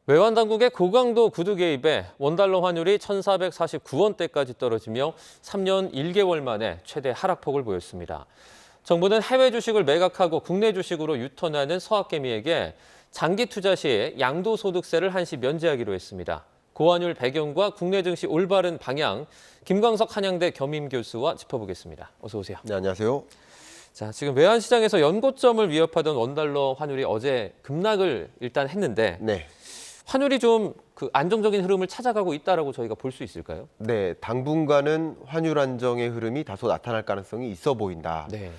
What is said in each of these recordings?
외환당국의 고강도 구두 개입에 원달러 환율이 1,449원대까지 떨어지며 3년 1개월 만에 최대 하락폭을 보였습니다. 정부는 해외 주식을 매각하고 국내 주식으로 유턴하는 서학개미에게 장기 투자 시 양도소득세를 한시 면제하기로 했습니다. 고환율 배경과 국내 증시 올바른 방향, 김광석 한양대 겸임교수와 짚어보겠습니다. 어서 오세요. 네, 안녕하세요. 자, 지금 외환시장에서 연고점을 위협하던 원달러 환율이 어제 급락을 일단 했는데 네. 환율이 좀 안정적인 흐름을 찾아가고 있다라고 저희가 볼 수 있을까요? 네, 당분간은 환율 안정의 흐름이 다소 나타날 가능성이 있어 보인다. 네.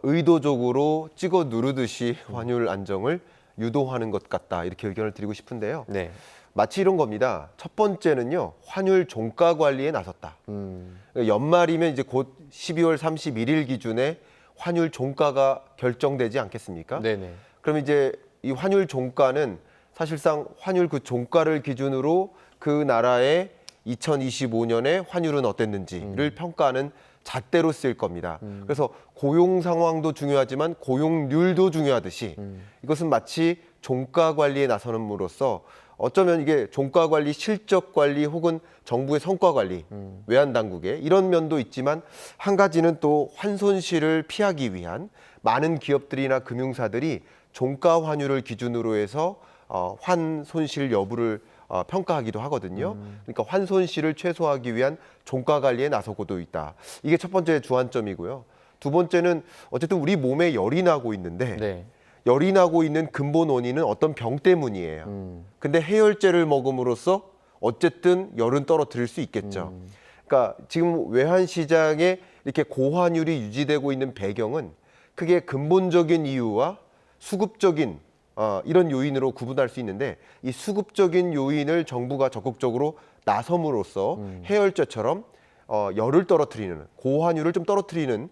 의도적으로 찍어 누르듯이 환율 안정을 유도하는 것 같다. 이렇게 의견을 드리고 싶은데요. 네. 마치 이런 겁니다. 첫 번째는요, 환율 종가 관리에 나섰다. 그러니까 연말이면 이제 곧 12월 31일 기준에 환율 종가가 결정되지 않겠습니까? 네네. 그럼 이제 이 환율 종가는 사실상 환율 그 종가를 기준으로 그 나라의 2025년에 환율은 어땠는지를 평가하는 잣대로 쓰일 겁니다. 그래서 고용 상황도 중요하지만 고용률도 중요하듯이 이것은 마치 종가 관리에 나서는으로써 어쩌면 이게 종가 관리, 실적 관리 혹은 정부의 성과 관리, 외환 당국의 이런 면도 있지만 한 가지는 또 환손실을 피하기 위한 많은 기업들이나 금융사들이 종가 환율을 기준으로 해서 환손실 여부를 평가하기도 하거든요. 그러니까 환손실을 최소화하기 위한 종가 관리에 나서고도 있다. 이게 첫 번째 주안점이고요. 두 번째는 어쨌든 우리 몸에 열이 나고 있는데 네. 열이 나고 있는 근본 원인은 어떤 병 때문이에요. 근데 해열제를 먹음으로써 어쨌든 열은 떨어뜨릴 수 있겠죠. 그러니까 지금 외환 시장에 이렇게 고환율이 유지되고 있는 배경은 크게 근본적인 이유와 수급적인 이런 요인으로 구분할 수 있는데 이 수급적인 요인을 정부가 적극적으로 나섬으로써 해열제처럼 열을 떨어뜨리는 고환율을 좀 떨어뜨리는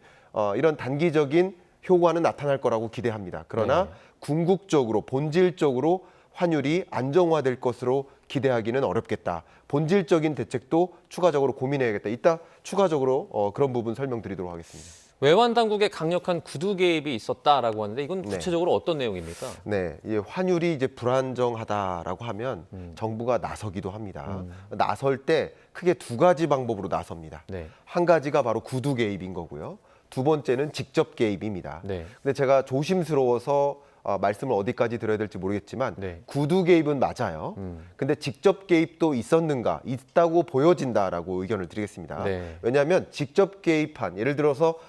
이런 단기적인 효과는 나타날 거라고 기대합니다. 그러나 네. 궁극적으로 본질적으로 환율이 안정화될 것으로 기대하기는 어렵겠다. 본질적인 대책도 추가적으로 고민해야겠다. 이따 추가적으로 그런 부분 설명드리도록 하겠습니다. 외환 당국의 강력한 구두 개입이 있었다라고 하는데 이건 구체적으로 어떤 내용입니까? 네, 이 환율이 이제 불안정하다라고 하면 정부가 나서기도 합니다. 나설 때 크게 두 가지 방법으로 나섭니다. 네. 한 가지가 바로 구두 개입인 거고요. 두 번째는 직접 개입입니다. 네. 근데 제가 조심스러워서 말씀을 어디까지 드려야 될지 모르겠지만 네. 구두 개입은 맞아요. 근데 직접 개입도 있었는가? 있다고 보여진다라고 의견을 드리겠습니다. 네. 왜냐하면 직접 개입한 예를 들어서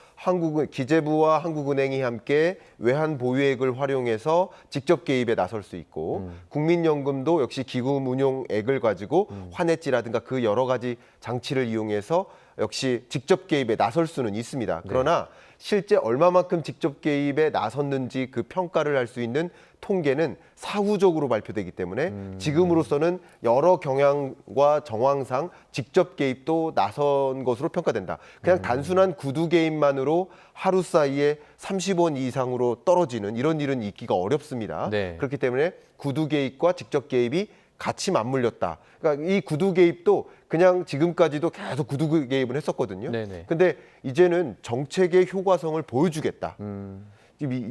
기재부와 한국은행이 함께 외환 보유액을 활용해서 직접 개입에 나설 수 있고 국민연금도 역시 기금 운용액을 가지고 환해지라든가 그 여러 가지 장치를 이용해서 역시 직접 개입에 나설 수는 있습니다. 그러나 실제 얼마만큼 직접 개입에 나섰는지 그 평가를 할 수 있는 통계는 사후적으로 발표되기 때문에 지금으로서는 여러 경향과 정황상 직접 개입도 나선 것으로 평가된다. 그냥 단순한 구두 개입만으로 하루 사이에 30원 이상으로 떨어지는 이런 일은 있기가 어렵습니다. 네. 그렇기 때문에 구두 개입과 직접 개입이 같이 맞물렸다. 그러니까 이 구두 개입도 그냥 지금까지도 계속 구두 개입을 했었거든요. 네네. 근데 이제는 정책의 효과성을 보여주겠다.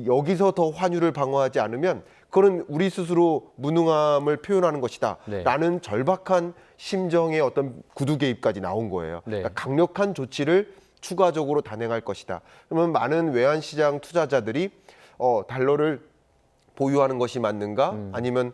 여기서 더 환율을 방어하지 않으면 그건 우리 스스로 무능함을 표현하는 것이다. 네. 라는 절박한 심정의 어떤 구두 개입까지 나온 거예요. 네. 그러니까 강력한 조치를 추가적으로 단행할 것이다. 그러면 많은 외환시장 투자자들이 달러를 보유하는 것이 맞는가? 아니면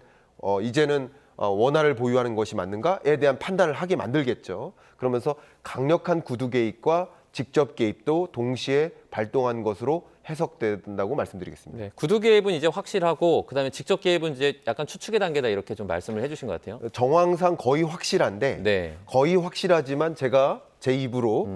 이제는 원화를 보유하는 것이 맞는가에 대한 판단을 하게 만들겠죠. 그러면서 강력한 구두 개입과 직접 개입도 동시에 발동한 것으로 해석된다고 말씀드리겠습니다. 네. 구두 개입은 이제 확실하고 그다음에 직접 개입은 이제 약간 추측의 단계다 이렇게 좀 말씀을 해주신 것 같아요. 정황상 거의 확실한데 네. 거의 확실하지만 제가 제 입으로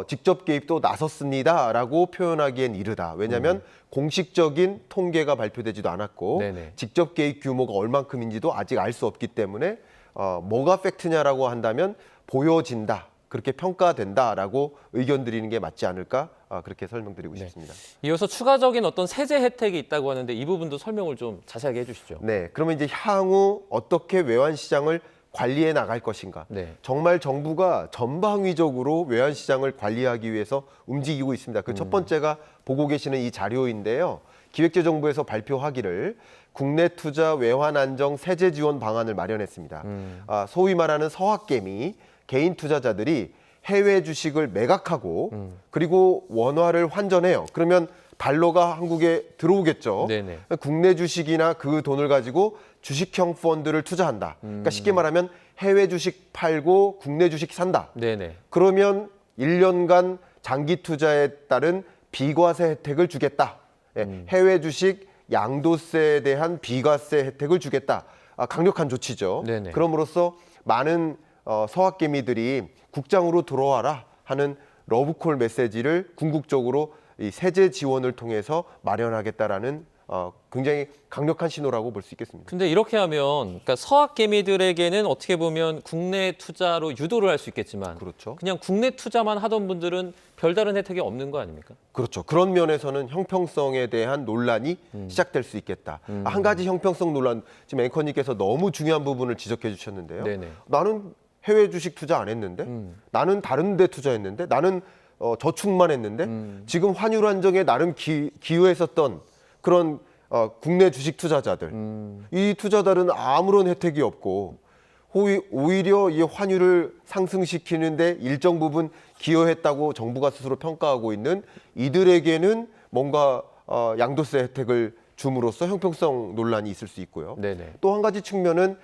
직접 개입도 나섰습니다라고 표현하기엔 이르다. 왜냐하면 공식적인 통계가 발표되지도 않았고 네네. 직접 개입 규모가 얼만큼인지도 아직 알 수 없기 때문에 뭐가 팩트냐라고 한다면 보여진다. 그렇게 평가된다라고 의견 드리는 게 맞지 않을까 그렇게 설명드리고 싶습니다. 이어서 추가적인 어떤 세제 혜택이 있다고 하는데 이 부분도 설명을 좀 자세하게 해주시죠. 네, 그러면 이제 향후 어떻게 외환 시장을 관리해 나갈 것인가. 네. 정말 정부가 전방위적으로 외환 시장을 관리하기 위해서 움직이고 있습니다. 그 첫 번째가 보고 계시는 이 자료인데요. 기획재정부에서 발표하기를 국내 투자 외환 안정 세제 지원 방안을 마련했습니다. 소위 말하는 서학개미 개인 투자자들이 해외 주식을 매각하고 그리고 원화를 환전해요. 그러면 달러가 한국에 들어오겠죠. 네네. 국내 주식이나 그 돈을 가지고 주식형 펀드를 투자한다. 그러니까 쉽게 말하면 해외 주식 팔고 국내 주식 산다. 네네. 그러면 1년간 장기 투자에 따른 비과세 혜택을 주겠다. 해외 주식 양도세에 대한 비과세 혜택을 주겠다. 강력한 조치죠. 네네. 그럼으로써 많은 서학개미들이 국장으로 들어와라 하는 러브콜 메시지를 궁극적으로 이 세제 지원을 통해서 마련하겠다라는 굉장히 강력한 신호라고 볼 수 있겠습니다. 근데 이렇게 하면 그러니까 서학개미들에게는 어떻게 보면 국내 투자로 유도를 할 수 있겠지만 그렇죠. 그냥 국내 투자만 하던 분들은 별다른 혜택이 없는 거 아닙니까? 그렇죠. 그런 면에서는 형평성에 대한 논란이 시작될 수 있겠다. 한 가지 형평성 논란, 지금 앵커님께서 너무 중요한 부분을 지적해 주셨는데요. 네네. 나는 해외 주식 투자 안 했는데, 나는 다른 데 투자했는데, 나는 저축만 했는데, 지금 환율 안정에 나름 기여했었던 그런 국내 주식 투자자들, 이 투자자들은 아무런 혜택이 없고 오히려 이 환율을 상승시키는데 일정 부분 기여했다고 정부가 스스로 평가하고 있는 이들에게는 뭔가 양도세 혜택을 줌으로써 형평성 논란이 있을 수 있고요. 네네. 또 한 가지 측면은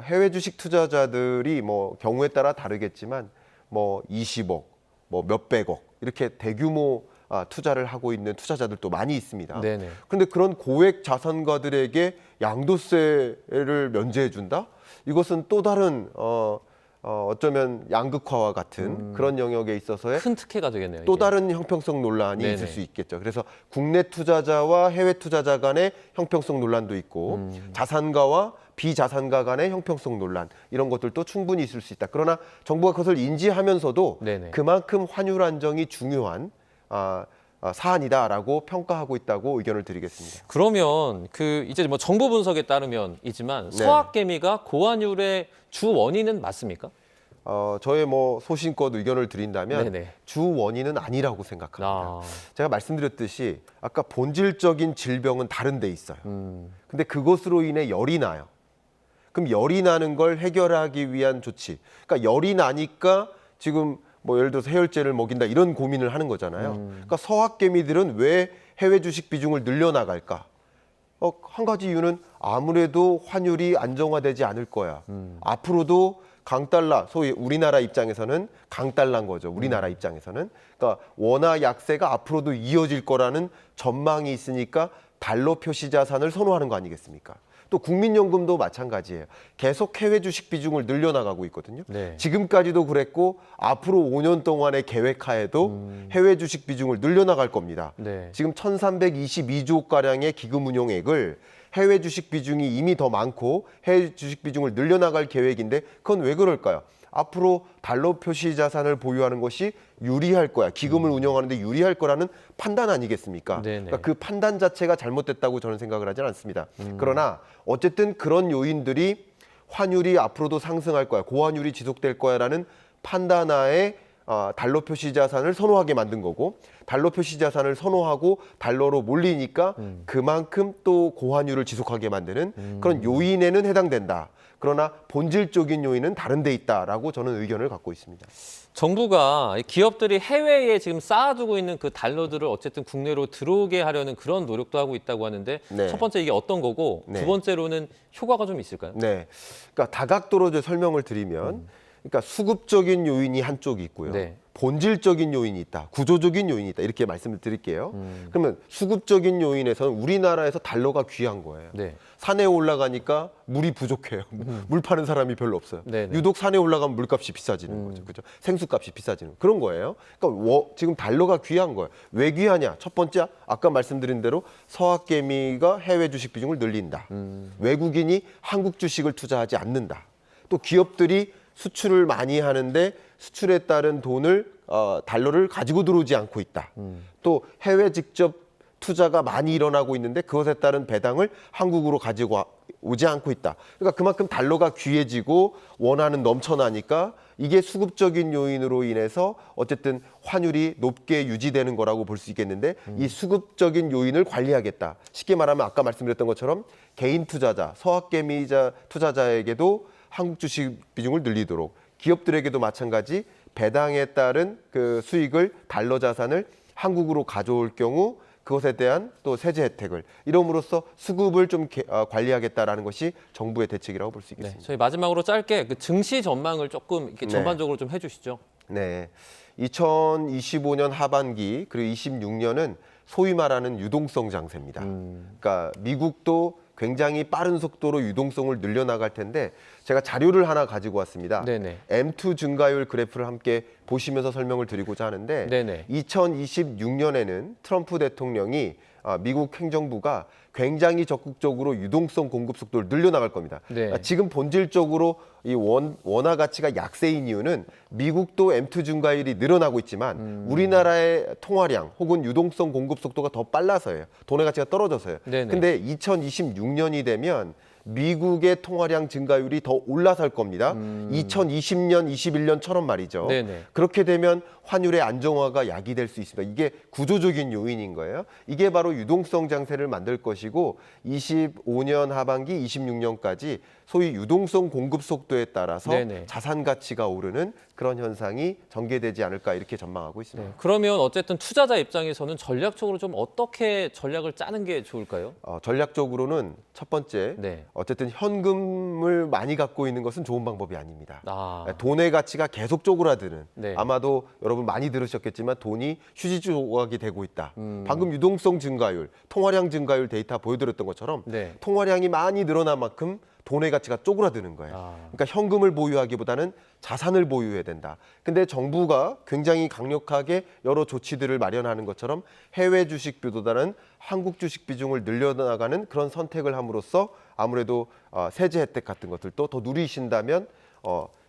해외 주식 투자자들이 뭐 경우에 따라 다르겠지만 뭐 20억, 뭐 몇백억 이렇게 대규모 투자를 하고 있는 투자자들도 많이 있습니다. 네네. 그런데 그런 고액 자산가들에게 양도세를 면제해 준다? 이것은 또 다른 어쩌면 양극화와 같은 그런 영역에 있어서의 큰 특혜가 되겠네요. 또 이게. 다른 형평성 논란이 네네. 있을 수 있겠죠. 그래서 국내 투자자와 해외 투자자 간의 형평성 논란도 있고 자산가와 비자산가 간의 형평성 논란 이런 것들도 충분히 있을 수 있다. 그러나 정부가 그것을 인지하면서도 네네. 그만큼 환율 안정이 중요한 사안이다라고 평가하고 있다고 의견을 드리겠습니다. 그러면 그 이제 뭐 정보 분석에 따르면이지만 네. 서학개미가 고환율의 주 원인은 맞습니까? 저의 뭐 소신껏 의견을 드린다면 네네. 주 원인은 아니라고 생각합니다. 아, 제가 말씀드렸듯이 아까 본질적인 질병은 다른 데 있어요. 근데 그것으로 인해 열이 나요. 그럼 열이 나는 걸 해결하기 위한 조치. 그러니까 열이 나니까 지금 뭐 예를 들어서 해열제를 먹인다 이런 고민을 하는 거잖아요. 그러니까 서학개미들은 왜 해외 주식 비중을 늘려나갈까? 한 가지 이유는 아무래도 환율이 안정화되지 않을 거야. 앞으로도 강달러, 소위 우리나라 입장에서는 강달러인 거죠. 우리나라 입장에서는. 그러니까 원화 약세가 앞으로도 이어질 거라는 전망이 있으니까 달러 표시 자산을 선호하는 거 아니겠습니까? 또 국민연금도 마찬가지예요. 계속 해외 주식 비중을 늘려나가고 있거든요. 네. 지금까지도 그랬고 앞으로 5년 동안의 계획하에도 해외 주식 비중을 늘려나갈 겁니다. 네. 지금 1,322조 가량의 기금 운용액을 해외 주식 비중이 이미 더 많고 해외 주식 비중을 늘려나갈 계획인데 그건 왜 그럴까요? 앞으로 달러 표시 자산을 보유하는 것이 유리할 거야. 기금을 운영하는데 유리할 거라는 판단 아니겠습니까? 네네. 그러니까 그 판단 자체가 잘못됐다고 저는 생각을 하지는 않습니다. 그러나 어쨌든 그런 요인들이 환율이 앞으로도 상승할 거야. 고환율이 지속될 거야라는 판단하에 달러 표시 자산을 선호하게 만든 거고 달러 표시 자산을 선호하고 달러로 몰리니까 그만큼 또 고환율을 지속하게 만드는 그런 요인에는 해당된다. 그러나 본질적인 요인은 다른 데 있다라고 저는 의견을 갖고 있습니다. 정부가 기업들이 해외에 지금 쌓아두고 있는 그 달러들을 어쨌든 국내로 들어오게 하려는 그런 노력도 하고 있다고 하는데 네. 첫 번째 이게 어떤 거고 네. 두 번째로는 효과가 좀 있을까요? 네, 그러니까 다각도로 이제 설명을 드리면, 그러니까 수급적인 요인이 한쪽이 있고요. 네. 본질적인 요인이 있다, 구조적인 요인이 있다 이렇게 말씀을 드릴게요. 그러면 수급적인 요인에서는 우리나라에서 달러가 귀한 거예요. 네. 산에 올라가니까 물이 부족해요. 물 파는 사람이 별로 없어요. 네네. 유독 산에 올라가면 물값이 비싸지는 거죠. 그죠? 생수값이 비싸지는 그런 거예요. 그러니까 지금 달러가 귀한 거예요. 왜 귀하냐? 첫 번째 아까 말씀드린 대로 서학개미가 해외 주식 비중을 늘린다. 외국인이 한국 주식을 투자하지 않는다. 또 기업들이 수출을 많이 하는데 수출에 따른 돈을 달러를 가지고 들어오지 않고 있다. 또 해외 직접 투자가 많이 일어나고 있는데 그것에 따른 배당을 한국으로 가지고 오지 않고 있다. 그러니까 그만큼 달러가 귀해지고 원화는 넘쳐나니까 이게 수급적인 요인으로 인해서 어쨌든 환율이 높게 유지되는 거라고 볼 수 있겠는데 이 수급적인 요인을 관리하겠다. 쉽게 말하면 아까 말씀드렸던 것처럼 개인 투자자, 서학개미자 투자자에게도 한국 주식 비중을 늘리도록 기업들에게도 마찬가지 배당에 따른 그 수익을 달러 자산을 한국으로 가져올 경우 그것에 대한 또 세제 혜택을 이름으로써 수급을 좀 관리하겠다라는 것이 정부의 대책이라고 볼 수 있겠습니다. 네, 저희 마지막으로 짧게 그 증시 전망을 조금 이렇게 전반적으로 좀 해주시죠. 네, 2025년 하반기 그리고 26년은 소위 말하는 유동성 장세입니다. 그러니까 미국도 굉장히 빠른 속도로 유동성을 늘려나갈 텐데 제가 자료를 하나 가지고 왔습니다. 네네. M2 증가율 그래프를 함께 보시면서 설명을 드리고자 하는데 네네. 2026년에는 트럼프 대통령이 미국 행정부가 굉장히 적극적으로 유동성 공급 속도를 늘려나갈 겁니다. 네. 지금 본질적으로 이 원화 가치가 약세인 이유는 미국도 M2 증가율이 늘어나고 있지만 우리나라의 통화량 혹은 유동성 공급 속도가 더 빨라서예요. 돈의 가치가 떨어져서요. 네네. 근데 2026년이 되면 미국의 통화량 증가율이 더 올라설 겁니다. 2020년, 21년처럼 말이죠. 네네. 그렇게 되면 환율의 안정화가 야기될 수 있습니다. 이게 구조적인 요인인 거예요. 이게 바로 유동성 장세를 만들 것이고 25년 하반기, 26년까지 소위 유동성 공급 속도에 따라서 네네. 자산 가치가 오르는 그런 현상이 전개되지 않을까 이렇게 전망하고 있습니다. 네, 그러면 어쨌든 투자자 입장에서는 전략적으로 좀 어떻게 전략을 짜는 게 좋을까요? 전략적으로는 첫 번째, 네. 어쨌든 현금을 많이 갖고 있는 것은 좋은 방법이 아닙니다. 아, 돈의 가치가 계속 쪼그라드는 네. 아마도 여러분 많이 들으셨겠지만 돈이 휴지 조각이 되고 있다. 방금 유동성 증가율, 통화량 증가율 데이터 보여드렸던 것처럼 네. 통화량이 많이 늘어난 만큼 돈의 가치가 쪼그라드는 거예요. 아. 그러니까 현금을 보유하기보다는 자산을 보유해야 된다. 근데 정부가 굉장히 강력하게 여러 조치들을 마련하는 것처럼 해외 주식보다는 한국 주식 비중을 늘려나가는 그런 선택을 함으로써 아무래도 세제 혜택 같은 것들도 더 누리신다면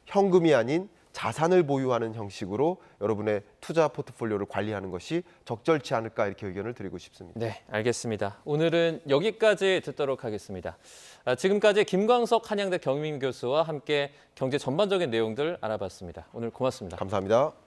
현금이 아닌 자산을 보유하는 형식으로 여러분의 투자 포트폴리오를 관리하는 것이 적절치 않을까 이렇게 의견을 드리고 싶습니다. 네, 알겠습니다. 오늘은 여기까지 듣도록 하겠습니다. 지금까지 김광석 한양대 경임 교수와 함께 경제 전반적인 내용들 알아봤습니다. 오늘 고맙습니다. 감사합니다.